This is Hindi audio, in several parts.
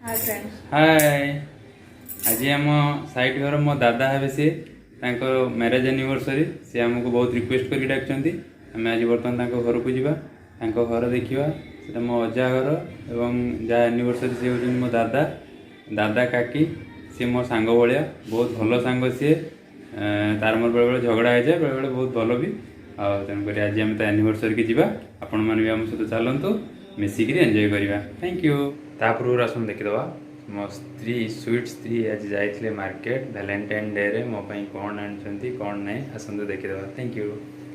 हाय आज आम साइट घर मो दादा हे सी मैरेज एनिवर्सरी सी आमको बहुत रिक्वेस्ट करके डाकते आम आज बर्तमान घर को जावा घर देखा से मो अजा घर एवं जहाँ एनिवर्सरी सी हूँ मो दादा दादा काकी सी मो सांग भाया बहुत भल सांग सी तार मोर बेले बेले झगड़ा हो जाए बेले बेले बहुत भल भी तेणुक आज आम एनिवर्सरी की जावा आपण मैंने आम सहित चलतु मिसिक एंजॉय करवा थैंक यू तापूर्व आसन देखीदे मो स्त्री स्वीट स्त्री आज जाइए मार्केट वैलेंटाइन डे रे मो पाई कौन आनी कौन ना आसतु देखीदे थैंक यू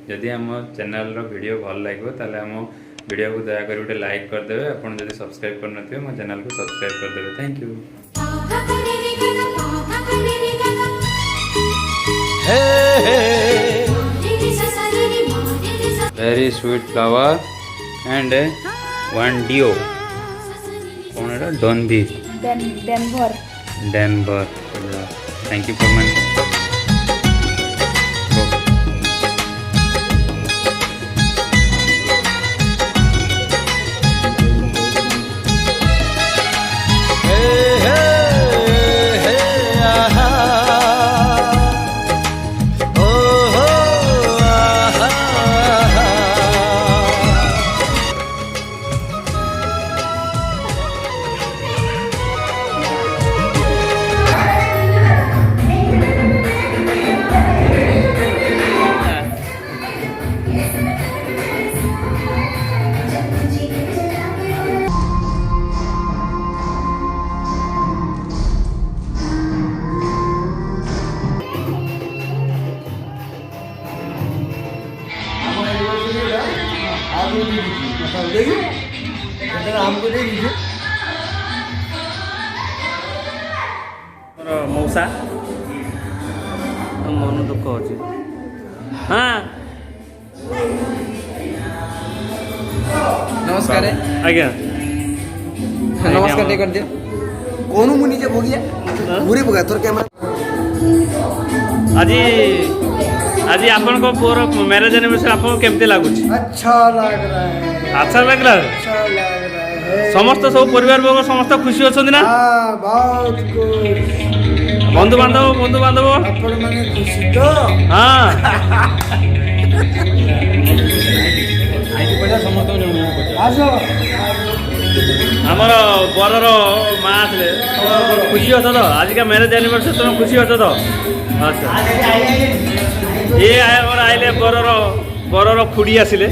जदि आम चैनल वीडियो भल लगे ताले आम वीडियो को दयाकोरी गोटे लाइक करदे आपन जदि सब्सक्राइब करनथिबे मो चैनल को सब्सक्राइब करदे thank you very sweet flower and one डियो कौन है डॉनबीर डेनवर थैंक यू फॉर माय मौसा मन दुख अच्छे हाँ नमस्कार आज्ञा नमस्कार कर दिया कौन मुनि जे भोगिया मुरी भोगा तोर कैमरा आज आज आपन को पुअर मैरिज एनिवर्सरी आपको केमती लागुच अच्छा लग रहा है अच्छा लगला अच्छा लग रहा है समस्त सब परिवार वर्ग समस्त खुशी अच्छा ना हां बहुत खुश बंधु बांधव अपन माने खुशी तो हाँ आसो आमर बरर माँ आसले खुशी अच तो आज का मैरिज एनिवर्सरी तुम खुशी अच तो अच्छा ये आमर आइले बरर खुड़ी आसिले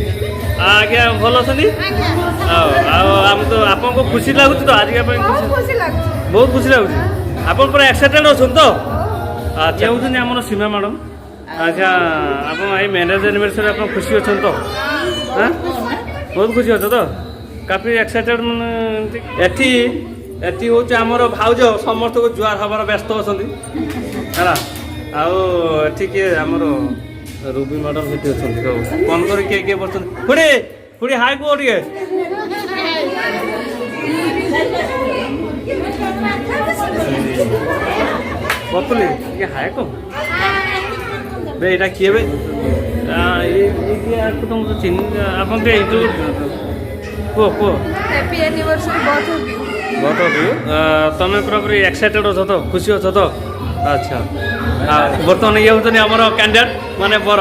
आज्ञा भल अच्छी आम तो आपको खुशी लगुच तो आज बहुत खुशी लगुच आप पूरा एक्साइटेड अच्छा तो अच्छा हूँ आम सीमा मैडम अच्छा आप मैरिज एनिवर्सरी आप खुशी अच्छा तो हाँ बहुत खुशी अच्छा तो काफी एक्साइटेड एटी एटी हूँ आमर भाउज समस्त को जुआर हबार व्यस्त अच्छा है किए आमर रूबी मैडम ये अच्छा फोन कर किए किए बस खुड़ी खुड़ी हाई को टे बतुली ये हाय को बे एटा किए बे ये तुम तो चिन अपन के जो को हैप्पी एनिवर्सरी बहुत हो गई तमे पूरा एक्साइटेड हो तो खुशी हो तो अच्छा बर्तमान ये होतनी हमर कैंडिडेट माने बर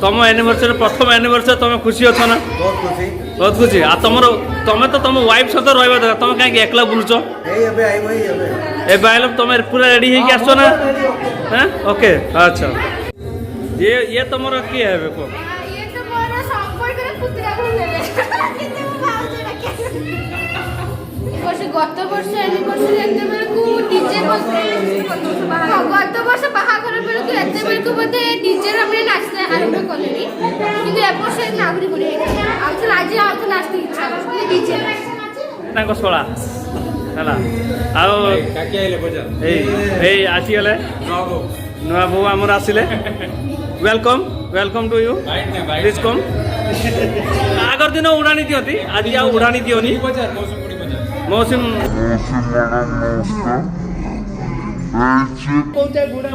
तुम एनिवर्सरी प्रथम एनिवर्सरी तुम खुशी अच्छ ना बहुत खुशी आ तुम तो तुम वाइफ सहित रहा दरकार तुम कहीं एकला बुलुच ए तुम पूरा रेडी होगी आस ना हाँ ओके अच्छा ये तुम किए है को ये तो मोर संपर्क रे पुत्रा को लेले गत वर्ष एनिवर्सरी एते बेर को डीजे गत वर्ष बाहागर बेर को एते बेर को बते डीजे रे हमने नाचते आरंभ करलेनी किंतु ए वर्ष नागरी बढे आमसे आज आउ नाचते इच्छा डीजे ताको सोळा हला आउ काकी आइले बजा ए आसी गले नुआ बो हमर आसिले welcome welcome to you please come आगर दिन उड़ानी दियती आज आ उड़ानी दियोनी मौसम कोनते गुडा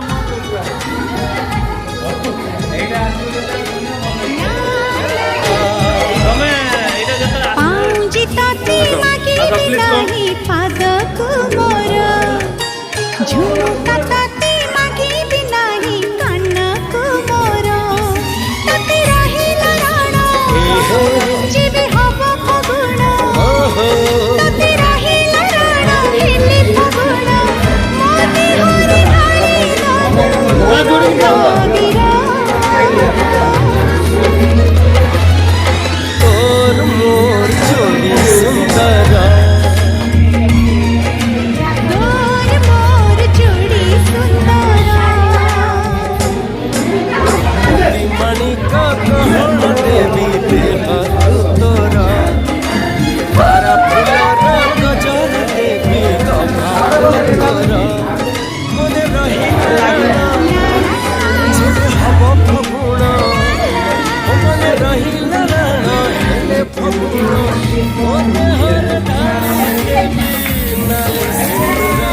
तमे एटा जता पाऊँ जिताती मागी नहीं पादक झुमका ताते मागी बिनाही कानक मोर ताते रहिला राणा जीवे हब फगुण ताते रहिला राणा हेले फगुण मोते हरि ढाली तोर मोर जोड़ी सुंदर तोर मोर जोड़ी सुंदर मणि का कहण देवी देह तोर तारा फुलर गजर देवी गभार तोर मोने रहिला जीवे हब फगुण मोने रहिला राणा हेले फगुण मोते हर ढाली देवी नाली सिंदूरा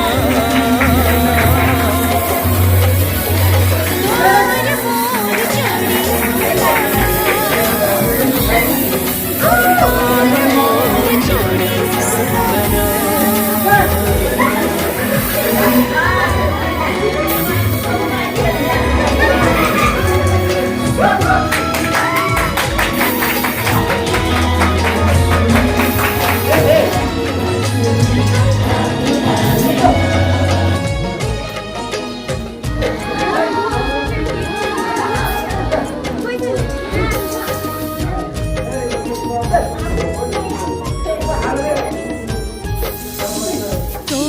तो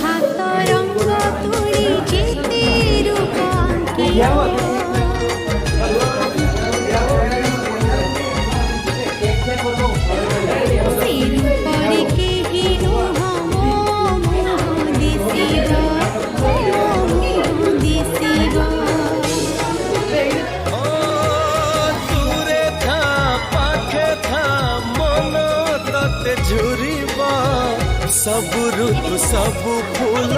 हाथ रंग तुड़ी जेते रूपांकी सिर पर के ही मोह दिसिब दूरे था पाखे था मन तते झुरिबा सब ऋतु सब फूल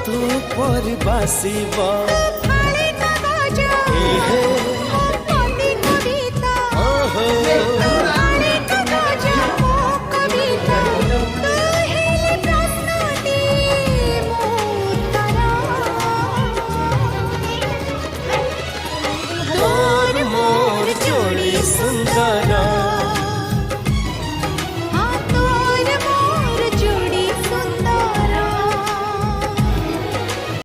तू परिबासिबा खाली कागज हे